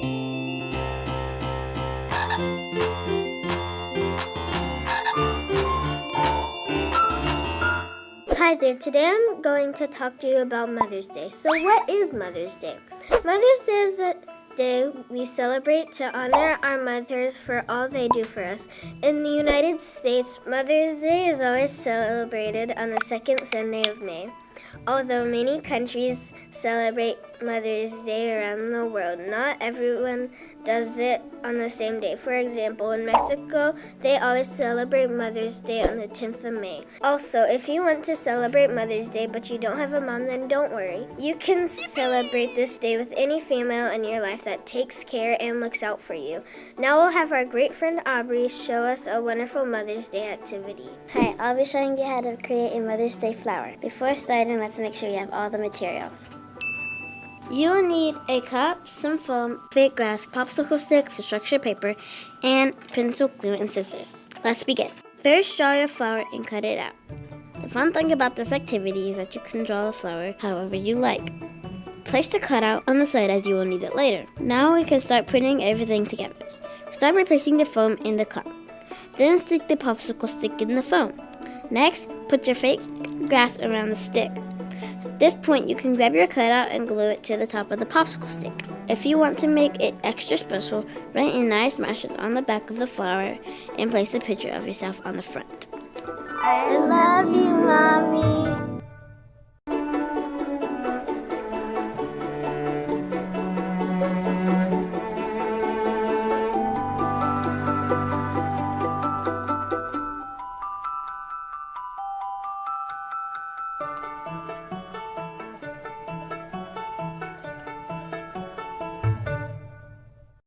Hi there, today I'm going to talk to you about Mother's Day. So what is Mother's Day? Mother's Day is a day we celebrate to honor our mothers for all they do for us. In the United States, Mother's Day is always celebrated on the second Sunday of May. Although many countries celebrate Mother's Day around the world, not everyone does it on the same day. For example, in Mexico, they always celebrate Mother's Day on the 10th of May. Also, if you want to celebrate Mother's Day but you don't have a mom, then don't worry. You can celebrate this day with any female in your life that takes care and looks out for you. Now we'll have our great friend Aubrey show us a wonderful Mother's Day activity. Hi, I'll be showing you how to create a Mother's Day flower. Before starting, let's make sure you have all the materials. You will need a cup, some foam, fake grass, popsicle stick, construction paper, and pencil glue and scissors. Let's begin. First, draw your flower and cut it out. The fun thing about this activity is that you can draw the flower however you like. Place the cutout on the side as you will need it later. Now we can start putting everything together. Start by placing the foam in the cup. Then stick the popsicle stick in the foam. Next, put your fake grass around the stick. At this point, you can grab your cutout and glue it to the top of the popsicle stick. If you want to make it extra special, write in nice mashes on the back of the flower and place a picture of yourself on the front. I love you, Mommy.